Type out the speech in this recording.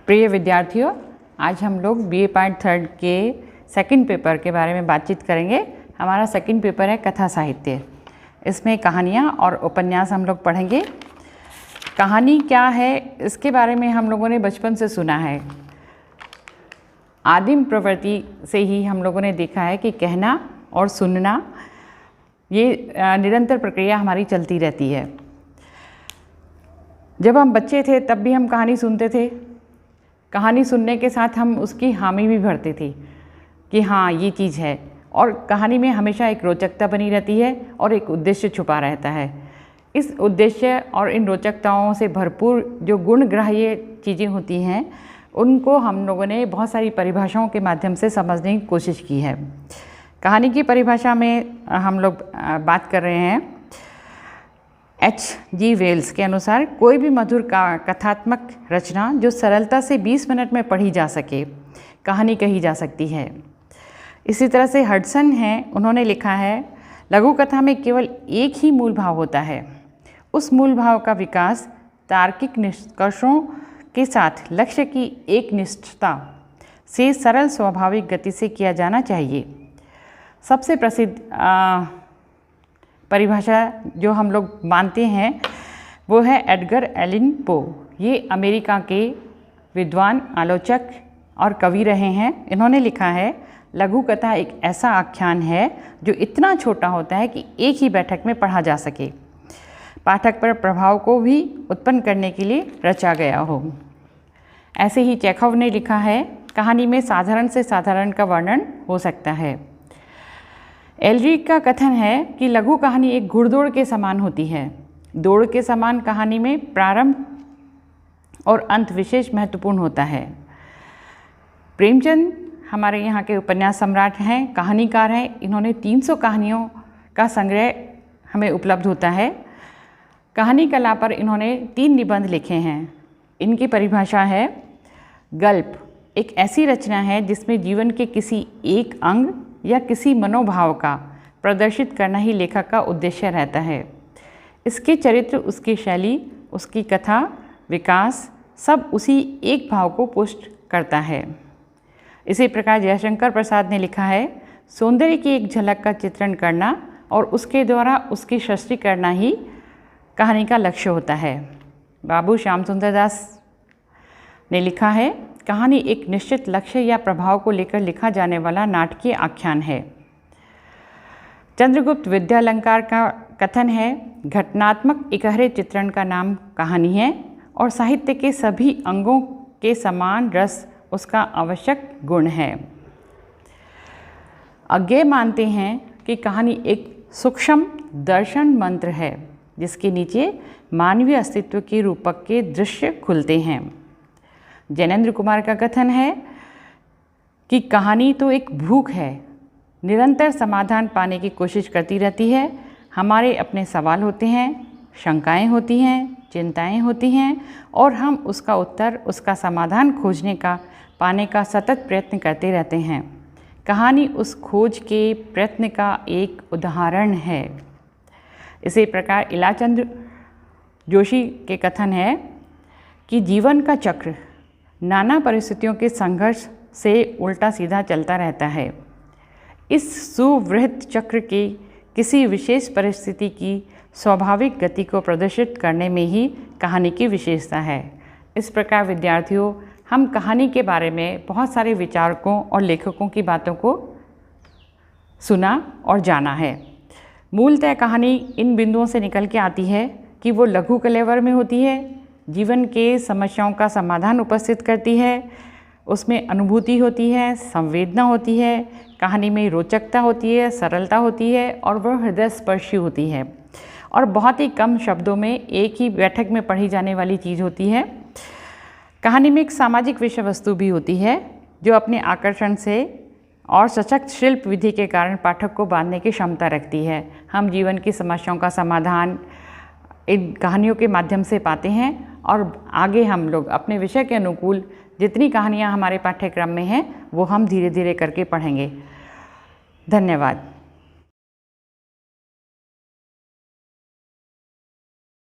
प्रिय विद्यार्थियों, आज हम लोग बीए पार्ट 3 के सेकंड पेपर के बारे में बातचीत करेंगे। हमारा सेकंड पेपर है कथा साहित्य। इसमें कहानियाँ और उपन्यास हम लोग पढ़ेंगे। कहानी क्या है इसके बारे में हम लोगों ने बचपन से सुना है। आदिम प्रवृत्ति से ही हम लोगों ने देखा है कि कहना और सुनना ये निरंतर प्रक्रिया हमारी चलती रहती है। जब हम बच्चे थे तब भी हम कहानी सुनते थे। कहानी सुनने के साथ हम उसकी हामी भी भरते थे कि हाँ ये चीज़ है, और कहानी में हमेशा एक रोचकता बनी रहती है और एक उद्देश्य छुपा रहता है। इस उद्देश्य और इन रोचकताओं से भरपूर जो गुणग्राह्य चीज़ें होती हैं उनको हम लोगों ने बहुत सारी परिभाषाओं के माध्यम से समझने की कोशिश की है। कहानी की परिभाषा में हम लोग बात कर रहे हैं H.G. वेल्स के अनुसार कोई भी मधुर कथात्मक रचना जो सरलता से 20 मिनट में पढ़ी जा सके कहानी कही जा सकती है। इसी तरह से हडसन हैं, उन्होंने लिखा है लघु कथा में केवल एक ही मूल भाव होता है। उस मूल भाव का विकास तार्किक निष्कर्षों के साथ लक्ष्य की एक निष्ठता से सरल स्वाभाविक गति से किया जाना चाहिए। सबसे प्रसिद्ध परिभाषा जो हम लोग मानते हैं वो है एडगर एलन पो। ये अमेरिका के विद्वान, आलोचक और कवि रहे हैं। इन्होंने लिखा है लघु कथा एक ऐसा आख्यान है जो इतना छोटा होता है कि एक ही बैठक में पढ़ा जा सके, पाठक पर प्रभाव को भी उत्पन्न करने के लिए रचा गया हो। ऐसे ही चेखव ने लिखा है कहानी में साधारण से साधारण का वर्णन हो सकता है। एलरिक का कथन है कि लघु कहानी एक घुड़दौड़ के समान होती है। दौड़ के समान कहानी में प्रारंभ और अंत विशेष महत्वपूर्ण होता है। प्रेमचंद हमारे यहाँ के उपन्यास सम्राट हैं, कहानीकार हैं। इन्होंने 300 कहानियों का संग्रह हमें उपलब्ध होता है। कहानी कला पर इन्होंने 3 निबंध लिखे हैं। इनकी परिभाषा है गल्प एक ऐसी रचना है जिसमें जीवन के किसी एक अंग या किसी मनोभाव का प्रदर्शित करना ही लेखक का उद्देश्य रहता है। इसके चरित्र, उसकी शैली, उसकी कथा, विकास सब उसी एक भाव को पुष्ट करता है। इसी प्रकार जयशंकर प्रसाद ने लिखा है सौंदर्य की एक झलक का चित्रण करना और उसके द्वारा उसकी सृष्टि करना ही कहानी का लक्ष्य होता है। बाबू श्याम सुंदर दास ने लिखा है कहानी एक निश्चित लक्ष्य या प्रभाव को लेकर लिखा जाने वाला नाटकीय आख्यान है। चंद्रगुप्त विद्यालंकार का कथन है घटनात्मक इकहरे चित्रण का नाम कहानी है और साहित्य के सभी अंगों के समान रस उसका आवश्यक गुण है। अज्ञेय मानते हैं कि कहानी एक सूक्ष्म दर्शन मंत्र है जिसके नीचे मानवीय अस्तित्व के रूपक के दृश्य खुलते हैं। जैनेन्द्र कुमार का कथन है कि कहानी तो एक भूख है, निरंतर समाधान पाने की कोशिश करती रहती है। हमारे अपने सवाल होते हैं, शंकाएं होती हैं, चिंताएं होती हैं और हम उसका उत्तर, उसका समाधान खोजने का, पाने का सतत प्रयत्न करते रहते हैं। कहानी उस खोज के प्रयत्न का एक उदाहरण है। इसी प्रकार इलाचंद्र जोशी के कथन है कि जीवन का चक्र नाना परिस्थितियों के संघर्ष से उल्टा सीधा चलता रहता है। इस सुवृहत चक्र के किसी विशेष परिस्थिति की स्वाभाविक गति को प्रदर्शित करने में ही कहानी की विशेषता है। इस प्रकार विद्यार्थियों, हम कहानी के बारे में बहुत सारे विचारकों और लेखकों की बातों को सुना और जाना है। मूलतः कहानी इन बिंदुओं से निकल के आती है कि वो लघु कलेवर में होती है, जीवन के समस्याओं का समाधान उपस्थित करती है, उसमें अनुभूति होती है, संवेदना होती है, कहानी में रोचकता होती है, सरलता होती है और वह हृदय स्पर्शी होती है और बहुत ही कम शब्दों में एक ही बैठक में पढ़ी जाने वाली चीज़ होती है। कहानी में एक सामाजिक विषय वस्तु भी होती है जो अपने आकर्षण से और सशक्त शिल्प विधि के कारण पाठक को बांधने की क्षमता रखती है। हम जीवन की समस्याओं का समाधान इन कहानियों के माध्यम से पाते हैं और आगे हम लोग अपने विषय के अनुकूल जितनी कहानियाँ हमारे पाठ्यक्रम में हैं वो हम धीरे धीरे करके पढ़ेंगे। धन्यवाद।